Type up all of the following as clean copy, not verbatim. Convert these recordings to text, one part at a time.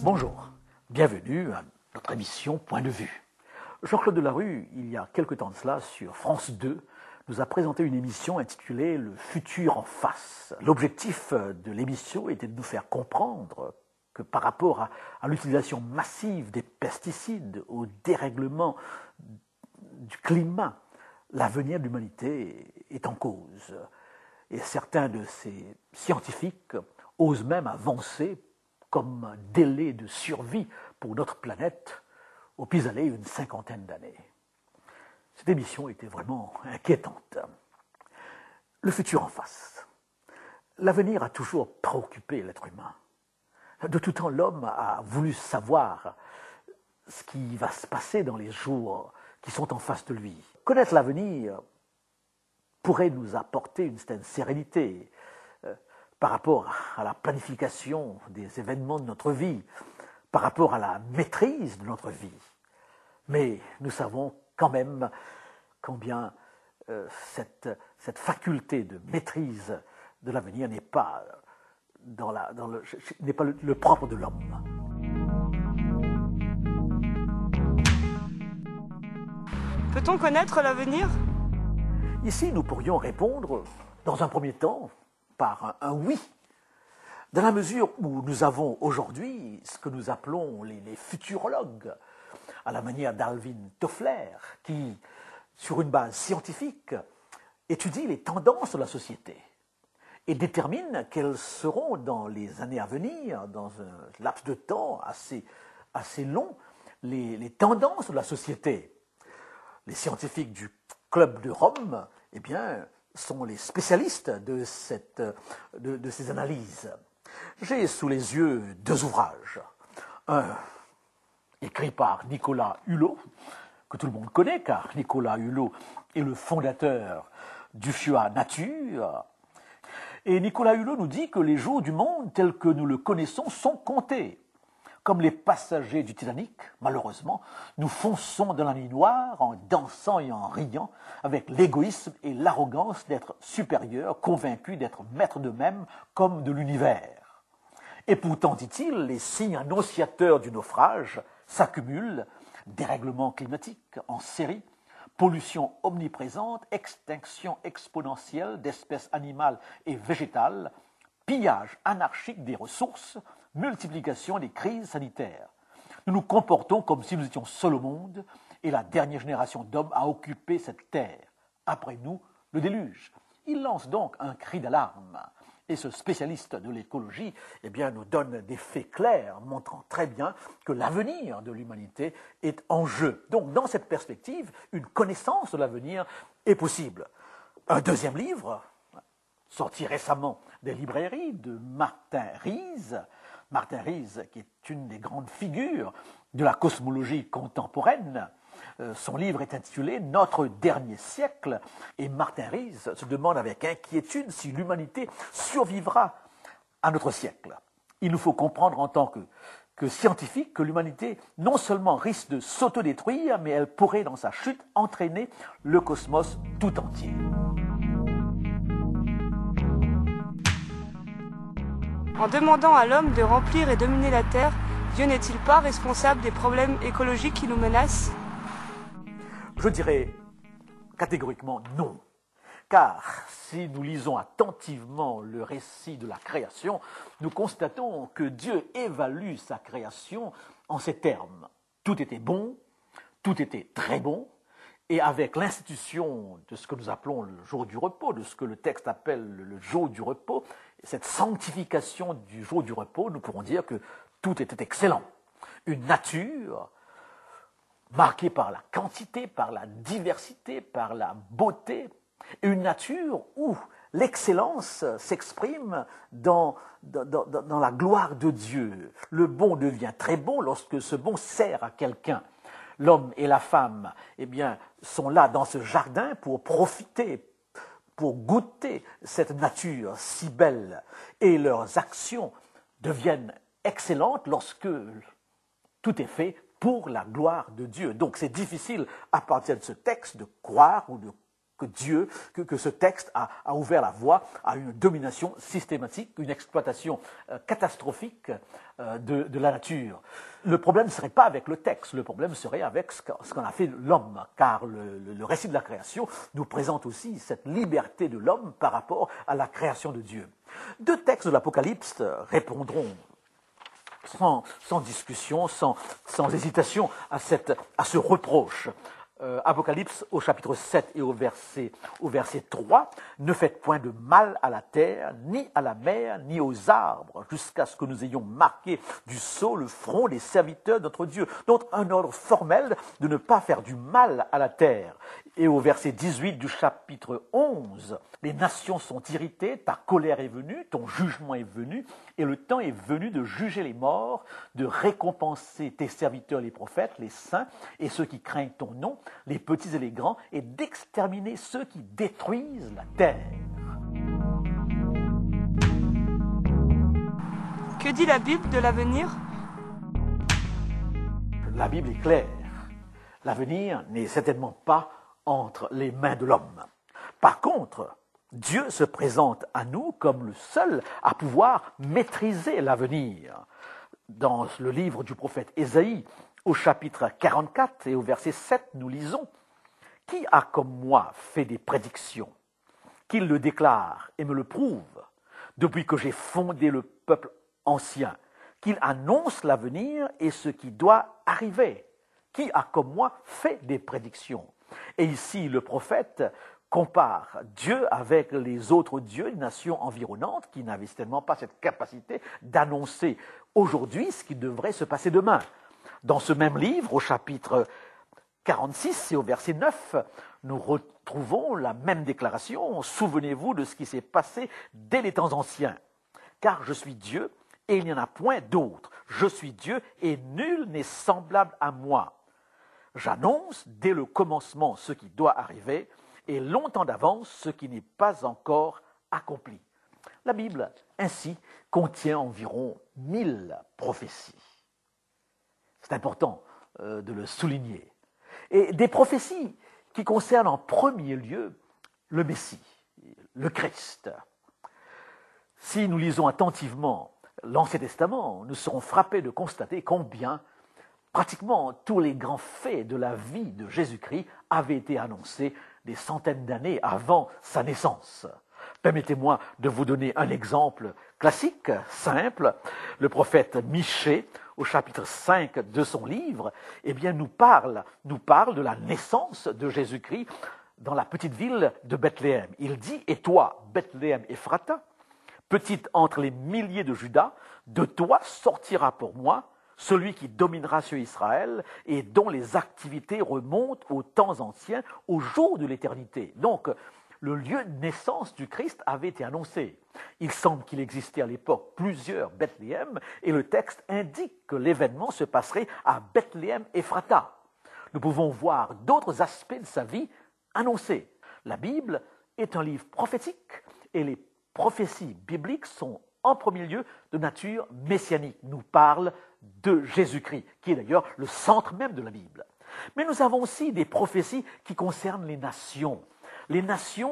Bonjour, bienvenue à notre émission Point de vue. Jean-Claude Delarue, il y a quelque temps de cela, sur France 2, nous a présenté une émission intitulée « Le futur en face ». L'objectif de l'émission était de nous faire comprendre que par rapport à l'utilisation massive des pesticides, au dérèglement du climat, l'avenir de l'humanité est en cause. Et certains de ces scientifiques osent même avancer comme un délai de survie pour notre planète au pis-aller une 50aine d'années. Cette émission était vraiment inquiétante. Le futur en face. L'avenir a toujours préoccupé l'être humain. De tout temps, l'homme a voulu savoir ce qui va se passer dans les jours qui sont en face de lui. Connaître l'avenir pourrait nous apporter une certaine sérénité par rapport à la planification des événements de notre vie, par rapport à la maîtrise de notre vie. Mais nous savons quand même combien cette faculté de maîtrise de l'avenir n'est pas, le propre de l'homme. Peut-on connaître l'avenir ? Ici, nous pourrions répondre, dans un premier temps, par un oui, dans la mesure où nous avons aujourd'hui ce que nous appelons les futurologues, à la manière d'Alvin Toffler, qui, sur une base scientifique, étudie les tendances de la société et détermine quelles seront dans les années à venir, dans un laps de temps assez long, les tendances de la société. Les scientifiques du Club de Rome, eh bien, sont les spécialistes de ces analyses. J'ai sous les yeux deux ouvrages. Un écrit par Nicolas Hulot, que tout le monde connaît, car Nicolas Hulot est le fondateur du FUA Nature. Et Nicolas Hulot nous dit que les jours du monde tels que nous le connaissons sont comptés. Comme les passagers du Titanic, malheureusement, nous fonçons dans la nuit noire en dansant et en riant, avec l'égoïsme et l'arrogance d'être supérieurs, convaincus d'être maîtres d'eux-mêmes comme de l'univers. Et pourtant, dit-il, les signes annonciateurs du naufrage s'accumulent, dérèglement climatique en série, pollution omniprésente, extinction exponentielle d'espèces animales et végétales, pillage anarchique des ressources, multiplication des crises sanitaires. Nous nous comportons comme si nous étions seuls au monde et la dernière génération d'hommes a occupé cette terre. Après nous, le déluge. Il lance donc un cri d'alarme. Et ce spécialiste de l'écologie nous donne des faits clairs montrant très bien que l'avenir de l'humanité est en jeu. Donc, dans cette perspective, une connaissance de l'avenir est possible. Un deuxième livre, sorti récemment des librairies, de Martin Rees. Martin Rees, qui est une des grandes figures de la cosmologie contemporaine. Son livre est intitulé « Notre dernier siècle » et Martin Rees se demande avec inquiétude si l'humanité survivra à notre siècle. Il nous faut comprendre en tant que scientifique que l'humanité non seulement risque de s'autodétruire, mais elle pourrait dans sa chute entraîner le cosmos tout entier. En demandant à l'homme de remplir et dominer la Terre, Dieu n'est-il pas responsable des problèmes écologiques qui nous menacent ? Je dirais catégoriquement non. Car si nous lisons attentivement le récit de la création, nous constatons que Dieu évalue sa création en ces termes. Tout était bon, tout était très bon, et avec l'institution de ce que nous appelons le jour du repos, de ce que le texte appelle le jour du repos, cette sanctification du jour du repos, nous pourrons dire que tout était excellent. Une nature marquée par la quantité, par la diversité, par la beauté, et une nature où l'excellence s'exprime dans la gloire de Dieu. Le bon devient très bon lorsque ce bon sert à quelqu'un. L'homme et la femme, sont là dans ce jardin pour profiter, pour goûter cette nature si belle. Et leurs actions deviennent excellentes lorsque tout est fait pour la gloire de Dieu. Donc c'est difficile, à partir de ce texte, de croire ou de que ce texte a ouvert la voie à une domination systématique, une exploitation catastrophique de la nature. Le problème ne serait pas avec le texte, le problème serait avec ce qu'en a fait l'homme, car le récit de la création nous présente aussi cette liberté de l'homme par rapport à la création de Dieu. Deux textes de l'Apocalypse répondront sans discussion, sans hésitation à ce reproche. Apocalypse au chapitre 7 et au verset 3, « Ne faites point de mal à la terre, ni à la mer, ni aux arbres, jusqu'à ce que nous ayons marqué du sceau le front des serviteurs de notre Dieu. » Donc un ordre formel de ne pas faire du mal à la terre. Et au verset 18 du chapitre 11, « Les nations sont irritées, ta colère est venue, ton jugement est venu, et le temps est venu de juger les morts, de récompenser tes serviteurs les prophètes, les saints, et ceux qui craignent ton nom, les petits et les grands, et d'exterminer ceux qui détruisent la terre. » Que dit la Bible de l'avenir ? La Bible est claire. L'avenir n'est certainement pas entre les mains de l'homme. Par contre, Dieu se présente à nous comme le seul à pouvoir maîtriser l'avenir. Dans le livre du prophète Ésaïe, au chapitre 44 et au verset 7, nous lisons « Qui a comme moi fait des prédictions, qu'il le déclare et me le prouve, depuis que j'ai fondé le peuple ancien, qu'il annonce l'avenir et ce qui doit arriver. Qui a comme moi fait des prédictions ?» Et ici, le prophète compare Dieu avec les autres dieux, les nations environnantes, qui n'avaient certainement pas cette capacité d'annoncer aujourd'hui ce qui devrait se passer demain. Dans ce même livre, au chapitre 46 et au verset 9, nous retrouvons la même déclaration. « Souvenez-vous de ce qui s'est passé dès les temps anciens. Car je suis Dieu et il n'y en a point d'autre. Je suis Dieu et nul n'est semblable à moi. J'annonce dès le commencement ce qui doit arriver et longtemps d'avance ce qui n'est pas encore accompli. » La Bible, ainsi, contient environ 1000 prophéties. C'est important de le souligner. Et des prophéties qui concernent en premier lieu le Messie, le Christ. Si nous lisons attentivement l'Ancien Testament, nous serons frappés de constater combien pratiquement tous les grands faits de la vie de Jésus-Christ avaient été annoncés des centaines d'années avant sa naissance. Permettez-moi de vous donner un exemple classique, simple. Le prophète Michée, au chapitre 5 de son livre, nous parle de la naissance de Jésus-Christ dans la petite ville de Bethléem. Il dit « Et toi, Bethléem Ephrata, petite entre les milliers de Juda, de toi sortira pour moi celui qui dominera sur Israël et dont les activités remontent aux temps anciens, au jour de l'éternité. » Donc, le lieu de naissance du Christ avait été annoncé. Il semble qu'il existait à l'époque plusieurs Bethléem et le texte indique que l'événement se passerait à Bethléem Ephrata. Nous pouvons voir d'autres aspects de sa vie annoncés. La Bible est un livre prophétique et les prophéties bibliques sont en premier lieu de nature messianique, nous parlent de Jésus-Christ, qui est d'ailleurs le centre même de la Bible. Mais nous avons aussi des prophéties qui concernent les nations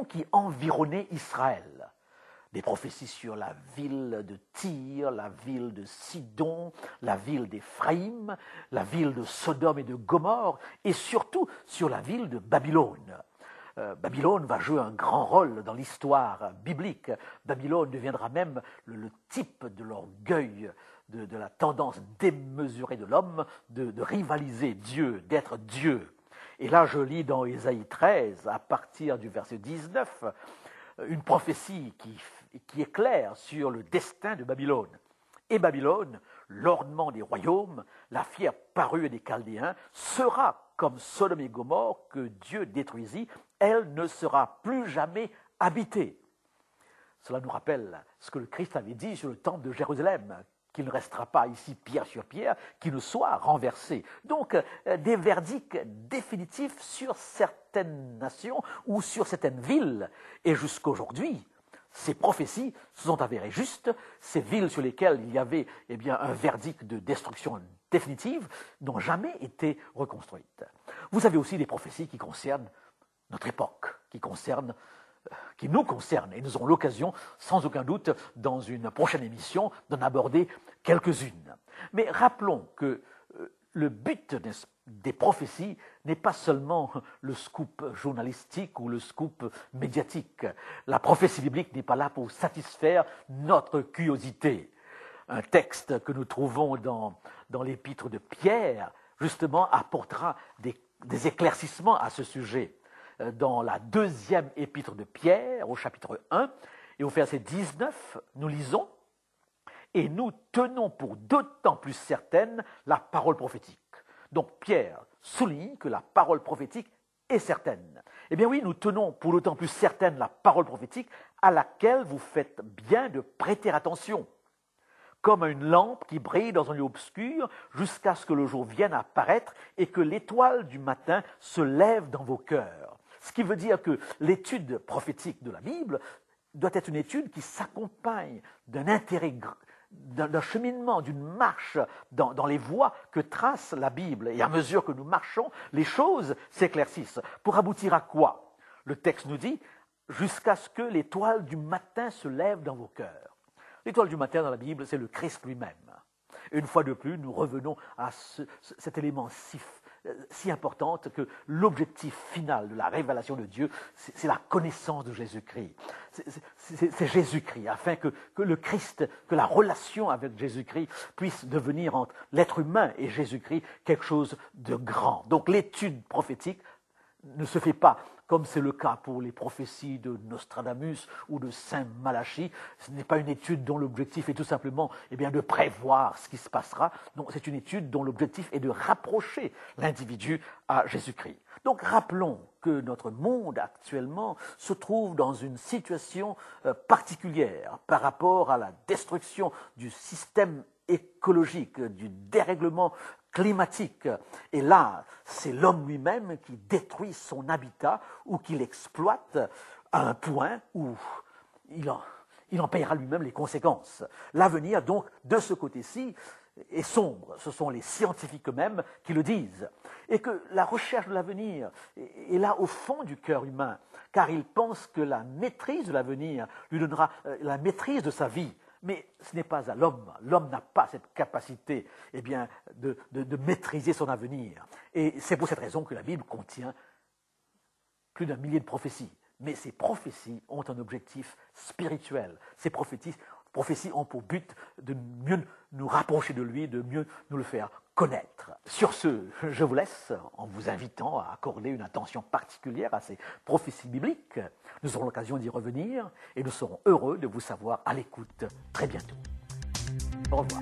qui environnaient Israël. Des prophéties sur la ville de Tyr, la ville de Sidon, la ville d'Éphraïm, la ville de Sodome et de Gomorrhe, et surtout sur la ville de Babylone. Babylone va jouer un grand rôle dans l'histoire biblique. Babylone deviendra même le type de l'orgueil, de la tendance démesurée de l'homme de rivaliser Dieu, d'être Dieu. Et là, je lis dans Ésaïe 13, à partir du verset 19, une prophétie qui est claire sur le destin de Babylone. « Et Babylone, l'ornement des royaumes, la fière parure des Chaldéens, sera comme Sodome et Gomorrhe que Dieu détruisit, elle ne sera plus jamais habitée. » Cela nous rappelle ce que le Christ avait dit sur le temple de Jérusalem, qu'il ne restera pas ici pierre sur pierre, qu'il ne soit renversé. Donc, des verdicts définitifs sur certaines nations ou sur certaines villes. Et jusqu'aujourd'hui, ces prophéties se sont avérées justes. Ces villes sur lesquelles il y avait un verdict de destruction définitive n'ont jamais été reconstruites. Vous avez aussi des prophéties qui concernent notre époque, qui nous concernent. Et nous aurons l'occasion, sans aucun doute, dans une prochaine émission, d'en aborder quelques-unes. Mais rappelons que le but des prophéties n'est pas seulement le scoop journalistique ou le scoop médiatique. La prophétie biblique n'est pas là pour satisfaire notre curiosité. Un texte que nous trouvons dans l'épître de Pierre, justement, apportera des éclaircissements à ce sujet. Dans la deuxième épître de Pierre, au chapitre 1, et au verset 19, nous lisons « Et nous tenons pour d'autant plus certaine la parole prophétique ». Donc Pierre souligne que la parole prophétique est certaine. Eh bien oui, nous tenons pour d'autant plus certaine la parole prophétique à laquelle vous faites bien de prêter attention, comme à une lampe qui brille dans un lieu obscur jusqu'à ce que le jour vienne apparaître et que l'étoile du matin se lève dans vos cœurs. Ce qui veut dire que l'étude prophétique de la Bible doit être une étude qui s'accompagne d'un intérêt, d'un cheminement, d'une marche dans les voies que trace la Bible. Et à mesure que nous marchons, les choses s'éclaircissent. Pour aboutir à quoi? Le texte nous dit « jusqu'à ce que l'étoile du matin se lève dans vos cœurs ». L'étoile du matin dans la Bible, c'est le Christ lui-même. Et une fois de plus, nous revenons à cet élément si importante que l'objectif final de la révélation de Dieu, c'est la connaissance de Jésus-Christ. C'est Jésus-Christ, afin que le Christ, que la relation avec Jésus-Christ puisse devenir entre l'être humain et Jésus-Christ quelque chose de grand. Donc l'étude prophétique ne se fait pas comme c'est le cas pour les prophéties de Nostradamus ou de Saint Malachie. Ce n'est pas une étude dont l'objectif est tout simplement de prévoir ce qui se passera. Non, c'est une étude dont l'objectif est de rapprocher l'individu à Jésus-Christ. Donc rappelons que notre monde actuellement se trouve dans une situation particulière par rapport à la destruction du système écologique, du dérèglement climatique. Et là, c'est l'homme lui-même qui détruit son habitat ou qui l'exploite à un point où il en paiera lui-même les conséquences. L'avenir, donc, de ce côté-ci, est sombre. Ce sont les scientifiques eux-mêmes qui le disent. Et que la recherche de l'avenir est là au fond du cœur humain, car il pense que la maîtrise de l'avenir lui donnera la maîtrise de sa vie. Mais ce n'est pas à l'homme. L'homme n'a pas cette capacité de maîtriser son avenir. Et c'est pour cette raison que la Bible contient plus d'1 millier de prophéties. Mais ces prophéties ont un objectif spirituel. Ces prophéties ont pour but de mieux nous rapprocher de lui, de mieux nous le faire connaître. Sur ce, je vous laisse en vous invitant à accorder une attention particulière à ces prophéties bibliques. Nous aurons l'occasion d'y revenir et nous serons heureux de vous savoir à l'écoute très bientôt. Au revoir.